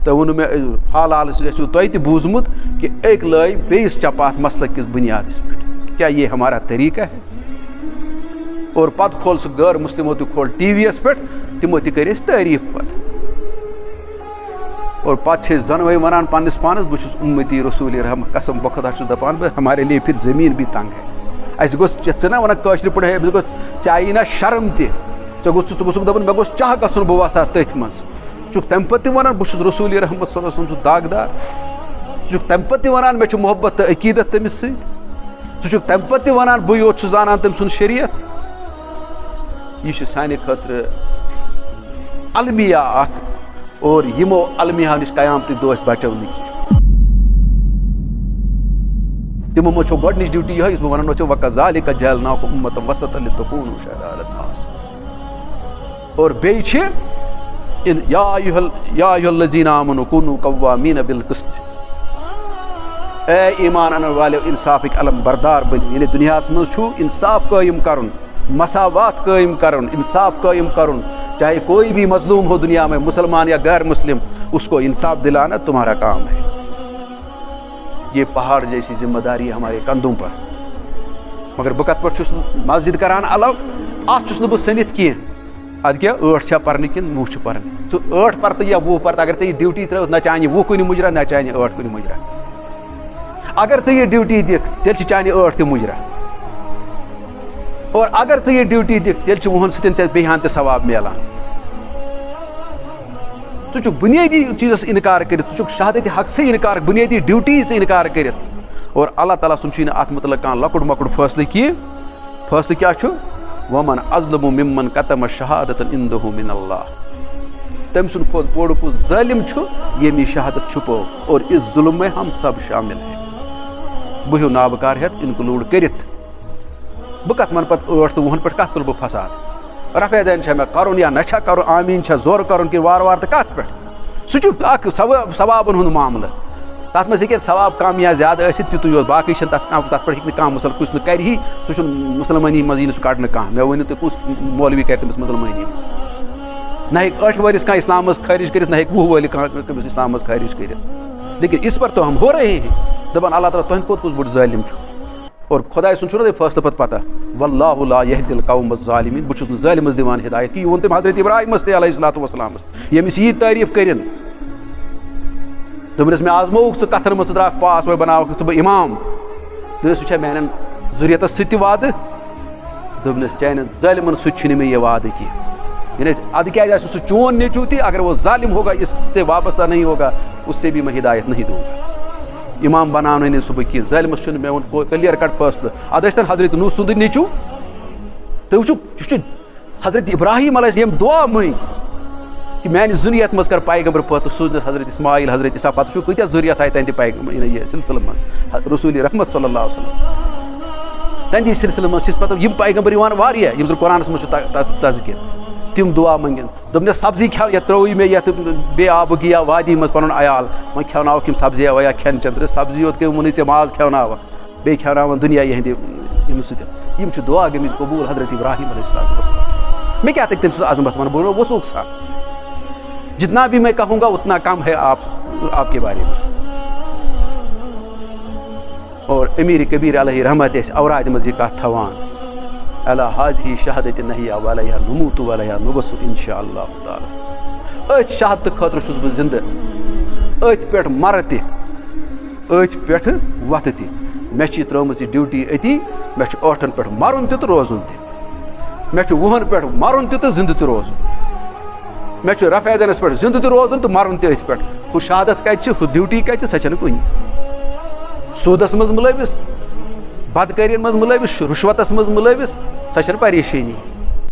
تو ووٚن مےٚ حال حالس گژھِو تۄہہِ تہِ بوٗزمُت کہ أکۍ لٲے بیٚیِس چپاتھ مسلک کِس بُنیادس پٮ۪ٹھ کیا یہ ہمارا طریقہ ہے اور پتہٕ کھول سُہ غٲر مُسلمو تہِ کھول ٹی وی یس پٮ۪ٹھ تِمو تہِ کٔرۍ أسۍ تعریٖف پتہٕ اور پتہٕ چھِ أسۍ دۄنوَے وَنان پننِس پانس بہٕ چھُس اُمتی رسول رحم قسم بہٕ خۄدا چھُس دپان بہٕ ہمارے لیے پھر زمیٖن بھی تنگ ہے اَسہِ گوٚژھ ژٕ نا وَنان کٲشِر پٲٹھۍ ہے ژےٚ آیی نا شرم تہِ ژٕ گوٚژھُکھ دپُن مےٚ گوٚژھ چاہ گژھُن بہٕ وسہٕ ہا تٔتھۍ منٛز ژٕ چھُکھ تمہِ پتہٕ تہِ وَنان بہٕ چھُس رسول رحمت صلی اللہ علیہ وسلم سُنٛد داغدار ژٕ چھُکھ تمہِ پتہٕ تہِ وَنان مےٚ چھُ محبت تہٕ عقیٖدت تٔمِس سۭتۍ ژٕ چھُکھ تمہِ پتہٕ تہِ وَنان بٕے یوت چھُس زانان تٔمۍ سُنٛد شریعت یہ چھُ سانہِ خٲطرٕ المیہ اکھ اور یِمو المیہ نِش قیامتٕکۍ دۄہ أسۍ بچو نہٕ کینٛہہ تِمو منٛز چھو گۄڈنِچ ڈیوٹی یِہوٚے یُس بہٕ وَنان اوسو وَکَذَٰلِکَ جَعَلْنَاكُمْ أُمَّةً وَسَطًا لِتَكُونُوا شُهَدَاءَ عَلَى النَّاسِ اور بیٚیہِ چھِ یا ایُّہَا الَّذِينَ آمَنُوا كُونُوا قَوَّامِينَ بِالْقِسْطِ اے ایمان اَنن والیو انصافٕکۍ علم بردار بٔنِو یعنی دُنیاہس منٛز چھُ انصاف قٲیِم کرُن مساوات قائم کرن انصاف قائم کرن چاہے کوئی بھی مظلوم ہو دنیا میں مسلمان یا غیر مسلم اس کو انصاف دلانا تمہارا کام ہے یہ پہاڑ جیسی ذمہ داری ہے ہمارے کندھوں پر مگر بہٕ کتھ پٲٹھۍ چھُس مسجد کران الگ اتھ چھُس نہٕ بہٕ سٔنِتھ کینٛہہ ادٕ کیٛاہ 8 چھا پرنہِ کِنہٕ 9 چھِ پرنہِ ژٕ 8 پرتہٕ یا 20 پرتہٕ اگر ژےٚ یہِ ڈیوٹی ترٛٲوٕتھ نہ چانہِ 20 کُنہِ مُجرا نہ چانہِ 8 کُنہِ مُجرا اگر ژےٚ یہِ ڈیوٹی دِکھ تیٚلہِ چھِ چانہِ 8 تہِ مُجرا اور اگر ژےٚ یہِ ڈیوٹی دِکھ تیٚلہِ چھُ وُہن سۭتۍ ژےٚ بیٚیہِ ہن تہِ ثواب میلان ژٕ چھُکھ بُنیٲدی چیٖزس انکار کٔرِتھ ژٕ چھُکھ شہادتِ حق سے انکار بُنیٲدی ڈیوٹی ژٕ انکار کٔرِتھ اور اللہ تعالیٰ سُنٛد چھُے نہٕ اتھ متعلق کانٛہہ لۄکُٹ مۄکُٹ فٲصلہٕ کینٛہہ فٲصلہٕ کیٛاہ چھُ وَمَن اَظْلَمُ مِمَّن کَتَمَ شَہادَةً عِنْدَهُ مِنَ اللہِ تٔمۍ سُنٛد کھۄتہٕ بوٚڑ کُس ظٲلِم چھُ ییٚمۍ یہِ شہادت چھُپو اور اس ظُلم میں ہم سب شامل ہیں بہٕ ہیوٗ نابکار ہٮ۪تھ اِنکلوٗڈ کٔرِتھ بہٕ کتھ وَنہٕ پتہٕ 8 تہٕ 10 پٮ۪ٹھ کتھ تُلہٕ بہٕ فساد رفع دین چھا مےٚ کرُن یا نہ چھا کرُن آمیٖن چھا زورٕ کرُن کِنہٕ وارٕ وارٕ تہٕ کتھ پٮ۪ٹھ سُہ چھُ اکھ ثوابن ہُنٛد معاملہٕ تتھ منٛز ہیٚکہِ ثواب کم یا زیادٕ ٲسِتھ تِتُے یوت باقٕے چھنہٕ تتھ پٮ۪ٹھ ہیٚکہِ نہٕ کانٛہہ مُسل کُس نہٕ کرِہی سُہ چھُنہٕ مُسلمٲنی منٛز یی نہٕ سُہ کڑنہٕ کانٛہہ مےٚ ؤنِو تُہۍ کُس مولوی کرِ تٔمِس مُسلمٲنی منٛز نہ ہیٚکہِ 8 وٲلِس کانٛہہ اسلام منٛز خٲرج کٔرِتھ نہ ہیٚکہِ 20 وٲلِس کانٛہہ تٔمِس اسلام منٛز خٲرج کٔرِتھ لیکن اس پر تو ہم ہو رہے ہیں دپان اللہ تعالیٰ تُہنٛدِ کھۄتہٕ کُس بوٚڑ ظٲلِم چھُ اور خۄداے سُنٛد چھُنہ تۄہہِ فٲصلہٕ پتہٕ پتہ واللہ لا یہدی القوم الظالمین بہٕ چھُس نہٕ ظٲلمس دِوان ہدایت یہِ ووٚن تٔمۍ حضرت ابراہیمس تہِ علیہ الصلوٰتُ وسلامس ییٚمِس یی تعریٖف کٔرِنۍ دوٚپنس مےٚ آزمووُکھ ژٕ کتھن منٛز ژٕ درٛاکھ پاس وۄنۍ بناوکھ ژٕ بہٕ امام دوٚپنس وٕچھا میانٮ۪ن ذُریتس سۭتۍ تہِ وعدٕ دوٚپنس چانٮ۪ن ظٲلمن سۭتۍ چھُنہٕ مےٚ یہِ وعدٕ کینٛہہ یعنی ادٕ کیٛازِ آسہِ سُہ چون نیٚچوٗ تہِ اگر وہ ظالم ہوگا اس سے وابستہ نہیں ہوگا اس سے بھی میں ہدایت نہیں دوں گا امام بناونٕے نہٕ سُہ بہٕ کینٛہہ ظٲلمس چھُنہٕ مےٚ ووٚن کلیر کٹ فٲصلہٕ ادٕ ٲسۍ تن حضرت نوح سُنٛدٕے نیٚچوٗ تُہۍ وٕچھِو یہِ چھُ حضرت ابراہیم علیہ یِم دعا مٔنگۍ کہ میانہِ ذُریت منٛز کر پیغمبر پٲدٕ سوٗزنَس حضرت اسماعیل حضرت عیسیٰ پتہٕ وٕچھِو کۭتیاہ ذُریت آیہِ تہنٛدِ یہِ سلسلہٕ منٛز رسول رحمت صلی اللہ علیہ وسلم تہنٛدی سلسلہٕ منٛز چھِ پتہٕ یِم پیغمبر یِوان واریاہ یِم زن قرآنس منٛز چھُ تذکر تِم دعا منٛگن دوٚپنس سبزی کھٮ۪و یتھ ترٛووٕے مےٚ یتھ بے آبہٕ گیا وادی منٛز پنُن عیال وۄنۍ کھٮ۪وناوکھ یِم سبزیا ویا کھٮ۪ن چٮ۪ن تہٕ سبزی یوت کٔمۍ ووٚنُے ژےٚ ماز کھٮ۪وناوکھ بیٚیہِ کھٮ۪وناوان دُنیا یِہنٛدِ ییٚمہِ سۭتۍ یِم چھِ دعا گٔمٕتۍ قبوٗل حضرت ابراہیم علیہ الصلوٰتُ وسلام مےٚ کیٛاہ تٔکۍ تٔمۍ سٕنٛز عظمت ونہٕ بہٕ وثوق سان جتنا بھی میں کہوں گا اتنا کم ہے آپ کے بارے میں اور امیر کبیر علیہ رحمت اوراد منٛز یہِ کتھ تھاوان الا حاضی شہادت نحیہ ولیہ نموت ولیہ نبس انشاء اللہ تعالیٰ أتھۍ شہادتہٕ خٲطرٕ چھُس بہٕ زندٕ أتھۍ پٮ۪ٹھ مرٕ تہِ أتھۍ پٮ۪ٹھ وتھٕ تہِ مےٚ چھِ یہِ ترٲومٕژ یہِ ڈیوٹی أتی مےٚ چھُ 8 پٮ۪ٹھ مرُن تہِ تہٕ روزُن تہِ مےٚ چھُ 20 پٮ۪ٹھ مرُن تہِ تہٕ زندٕ تہِ روزُن مےٚ چھُ رفع دینس پٮ۪ٹھ زندٕ تہِ روزُن تہٕ مرُن تہِ أتھۍ پٮ۪ٹھ ہُہ شہادت کتہِ چھِ ہُہ ڈیوٹی کتہِ چھِ سۄ چھنہٕ کُنہِ سوٗدس منٛز مُلٲوِس بدکٲرین منٛز مُلٲوِس رُشوتس منٛز مُلٲوِس سۄ چھنہٕ پریشٲنی